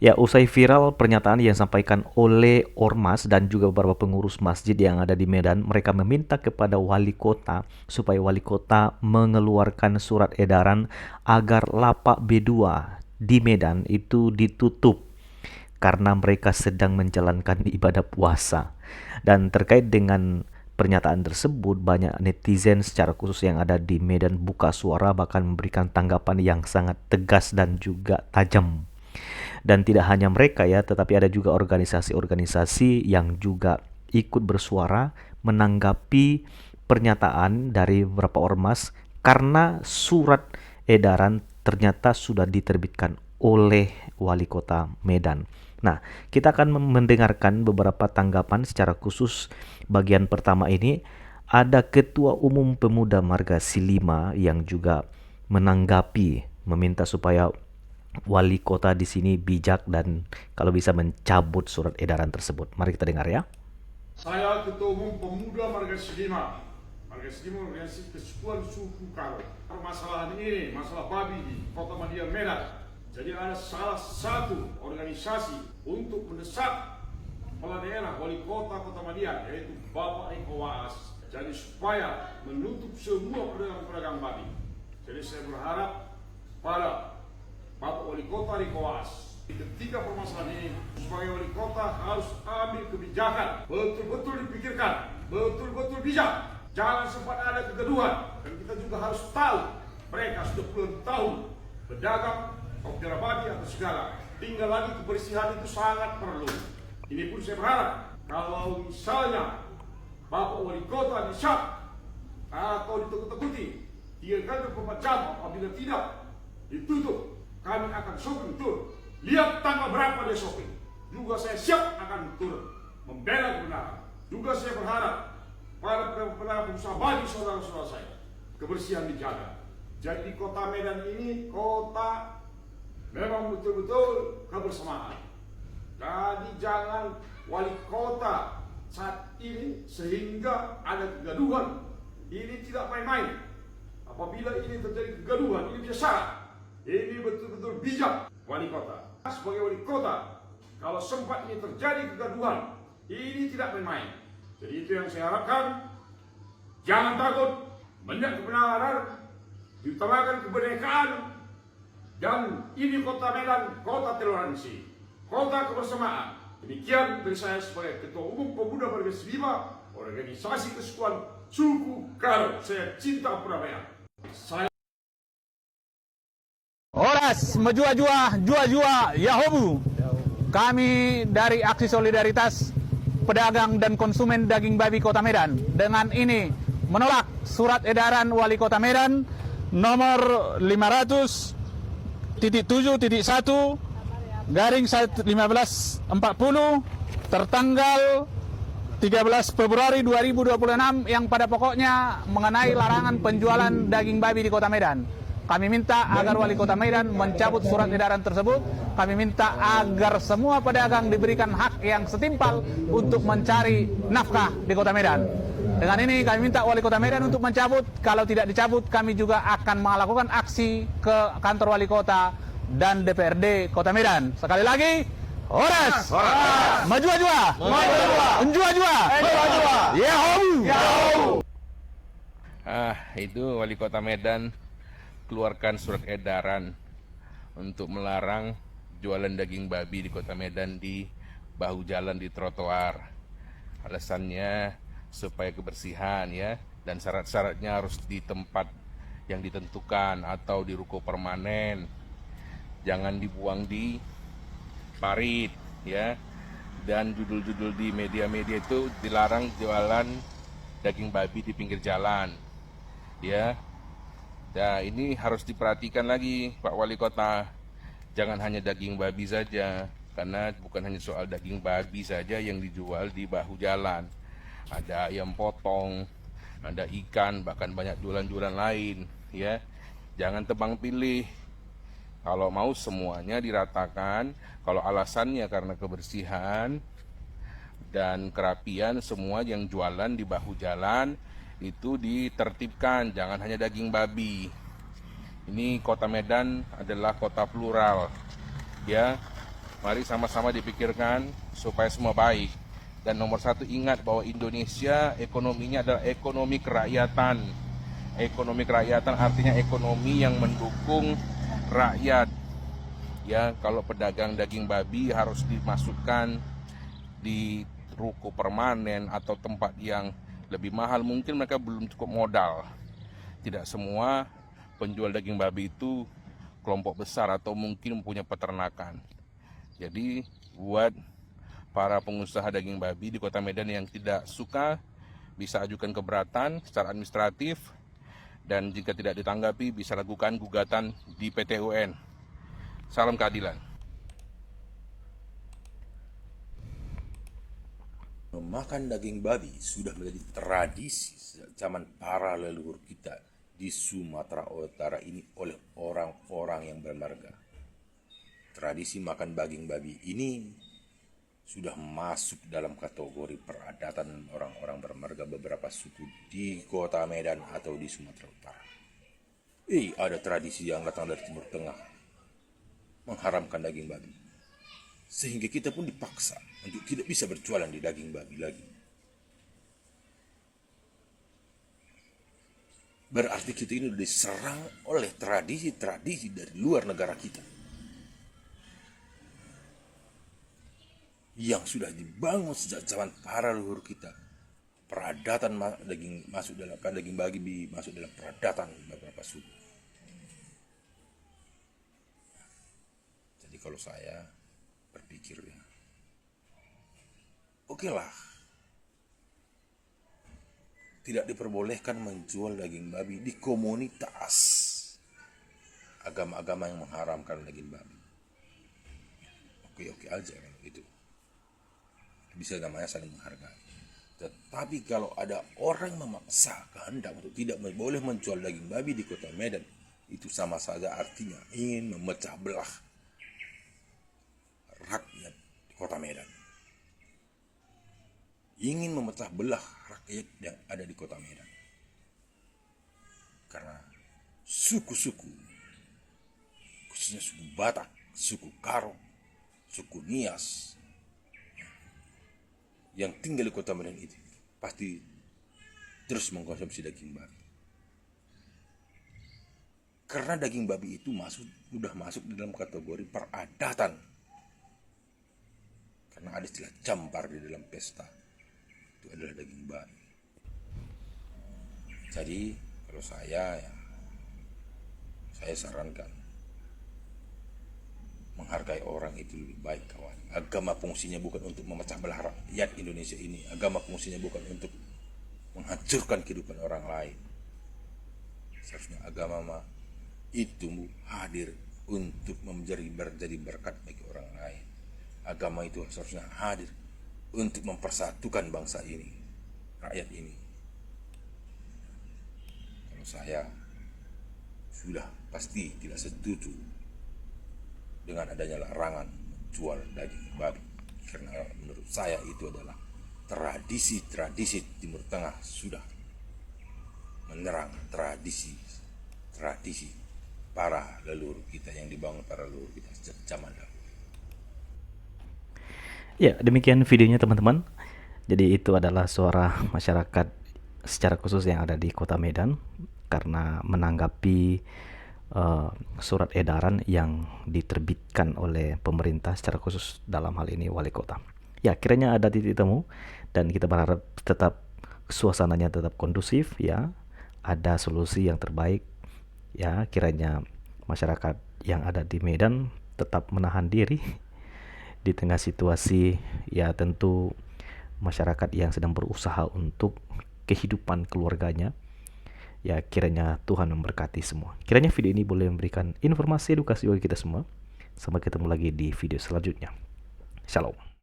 Ya, usai viral pernyataan yang disampaikan oleh ormas dan juga beberapa pengurus masjid yang ada di Medan, mereka meminta kepada wali kota supaya wali kota mengeluarkan surat edaran agar lapak B2 di Medan itu ditutup karena mereka sedang menjalankan ibadah puasa. Dan terkait dengan pernyataan tersebut, banyak netizen secara khusus yang ada di Medan buka suara bahkan memberikan tanggapan yang sangat tegas dan juga tajam. Dan tidak hanya mereka ya, tetapi ada juga organisasi-organisasi yang juga ikut bersuara menanggapi pernyataan dari beberapa ormas karena surat edaran ternyata sudah diterbitkan oleh wali kota Medan. Nah, kita akan mendengarkan beberapa tanggapan secara khusus. Bagian pertama ini ada Ketua Umum Pemuda Marga Silima yang juga menanggapi, meminta supaya wali kota di sini bijak dan kalau bisa mencabut surat edaran tersebut. Mari kita dengar ya. Saya Ketua Umum Pemuda Marga Silima. Marga Silima organisasi kesekuan suku Karo. Permasalahan ini, masalah babi di Kota Madiun Medan. Jadi ada salah satu organisasi untuk mendesak kepala daerah wali kota Kota Madiun, yaitu Bapak Eko Waas. Jadi supaya menutup semua pedagang-pedagang babi. Jadi saya berharap pada Bapak Wali Kota Eko Waas, ketika permasalahan ini sebagai wali kota harus ambil kebijakan, betul-betul dipikirkan, betul-betul bijak, jangan sempat ada kegaduhan. Dan kita juga harus tahu mereka sudah puluhan tahun berdagang kopiara babi atau segala. Tinggal lagi kebersihan itu sangat perlu. Ini pun saya berharap kalau misalnya Bapak Wali Kota disap atau ditakut-takuti 3 kali 24 jam, apabila tidak ditutup, kami akan shopping tur. Lihat tanggal berapa dia shopping. Juga saya siap akan turun membela kebenaran. Juga saya berharap para pengusaha bagi saudara-saudara saya, kebersihan dijaga. Jadi di kota Medan ini kota memang betul-betul kebersamaan. Jadi jangan wali kota saat ini sehingga ada kegaduhan. Ini tidak main-main. Apabila ini terjadi kegaduhan, ini bisa syarat. Ini betul-betul bijak wali kota. Sebagai wali kota, kalau sempat ini terjadi kegaduhan, ini tidak main-main. Jadi itu yang saya harapkan. Jangan takut, mendak kebenaran, diutamakan kebenekaan. Dan ini kota Medan, kota toleransi, kota kebersamaan. Demikian dari saya sebagai Ketua Umum Pemuda Marga Silima, organisasi kesekuan suku Karo. Saya cinta perdamaian. Saya Oras menjua-jua, jua-jua, Yahobu. Kami dari Aksi Solidaritas Pedagang dan Konsumen Daging Babi Kota Medan dengan ini menolak surat edaran Wali Kota Medan nomor 500.1/1540 tertanggal 13 Februari 2026 yang pada pokoknya mengenai larangan penjualan daging babi di Kota Medan. Kami minta agar Wali Kota Medan mencabut surat edaran tersebut. Kami minta agar semua pedagang diberikan hak yang setimpal untuk mencari nafkah di Kota Medan. Dengan ini kami minta Wali Kota Medan untuk mencabut. Kalau tidak dicabut, kami juga akan melakukan aksi ke kantor Wali Kota dan DPRD Kota Medan. Sekali lagi, Horas, maju-jua, enjua-jua, Yahoo. Itu Wali Kota Medan keluarkan surat edaran untuk melarang jualan daging babi di Kota Medan di bahu jalan, di trotoar. Alasannya supaya kebersihan ya, dan syarat-syaratnya harus di tempat yang ditentukan atau di ruko permanen. Jangan dibuang di parit ya. Dan judul-judul di media-media itu dilarang jualan daging babi di pinggir jalan ya. Nah, ini harus diperhatikan lagi Pak Wali Kota. Jangan hanya daging babi saja, karena bukan hanya soal daging babi saja yang dijual di bahu jalan. Ada ayam potong, ada ikan, bahkan banyak jualan-jualan lain ya. Jangan tebang pilih. Kalau mau semuanya diratakan, kalau alasannya karena kebersihan dan kerapian, semua yang jualan di bahu jalan itu ditertibkan, jangan hanya daging babi. Ini Kota Medan adalah kota plural ya. Mari sama-sama dipikirkan supaya semua baik. Dan nomor satu, ingat bahwa Indonesia ekonominya adalah ekonomi kerakyatan. Ekonomi kerakyatan artinya ekonomi yang mendukung rakyat. Ya, kalau pedagang daging babi harus dimasukkan di ruko permanen atau tempat yang lebih mahal, mungkin mereka belum cukup modal. Tidak semua penjual daging babi itu kelompok besar atau mungkin mempunyai peternakan. Jadi buat para pengusaha daging babi di Kota Medan yang tidak suka, bisa ajukan keberatan secara administratif, dan jika tidak ditanggapi bisa lakukan gugatan di PT UN. Salam keadilan. Memakan daging babi sudah menjadi tradisi sejak zaman para leluhur kita di Sumatera Utara ini oleh orang-orang yang bermarga. Tradisi makan daging babi ini sudah masuk dalam kategori peradatan orang-orang bermarga beberapa suku di Kota Medan atau di Sumatera Utara. Ada tradisi yang datang dari Timur Tengah mengharamkan daging babi, sehingga kita pun dipaksa untuk tidak bisa berjualan di daging babi lagi. Berarti kita ini diserang oleh tradisi-tradisi dari luar negara kita yang sudah dibangun sejak zaman para leluhur kita. Peradatan daging babi masuk dalam peradatan beberapa suku. Jadi kalau saya berpikir, ya, oke lah, tidak diperbolehkan menjual daging babi di komunitas agama-agama yang mengharamkan daging babi. Oke aja kalau itu. Bisa namanya saling menghargai. Tetapi kalau ada orang memaksa kehendak untuk tidak boleh menjual daging babi di Kota Medan, itu sama saja artinya ingin memecah belah rakyat Kota Medan. Ingin memecah belah rakyat yang ada di Kota Medan. Karena suku-suku, khususnya suku Batak, suku Karo, suku Nias, yang tinggal di Kota Medan itu pasti terus mengkonsumsi daging babi. Karena daging babi itu sudah masuk dalam kategori peradatan. Karena ada istilah campar di dalam pesta, itu adalah daging babi. Jadi kalau saya sarankan menghargai orang itu lebih baik, kawan. Agama fungsinya bukan untuk memecah belah rakyat Indonesia ini. Agama fungsinya bukan untuk menghancurkan kehidupan orang lain. Seharusnya agama itu hadir untuk menjadi berkat bagi orang lain. Agama itu seharusnya hadir untuk mempersatukan bangsa ini, rakyat ini. Kalau saya sudah pasti tidak setuju dengan adanya larangan menjual daging babi, karena menurut saya itu adalah tradisi Timur Tengah sudah menyerang tradisi para leluhur kita yang dibangun para leluhur kita sejak zaman dahulu. Ya, demikian videonya teman-teman. Jadi itu adalah suara masyarakat secara khusus yang ada di Kota Medan karena menanggapi surat edaran yang diterbitkan oleh pemerintah secara khusus, dalam hal ini wali kota. Ya, kiranya ada titik temu dan kita berharap tetap suasananya tetap kondusif, ya. Ada solusi yang terbaik, ya. Kiranya masyarakat yang ada di Medan tetap menahan diri di tengah situasi, ya, tentu masyarakat yang sedang berusaha untuk kehidupan keluarganya. Ya, kiranya Tuhan memberkati semua. Kiranya video ini boleh memberikan informasi edukasi bagi kita semua. Sampai ketemu lagi di video selanjutnya. Shalom.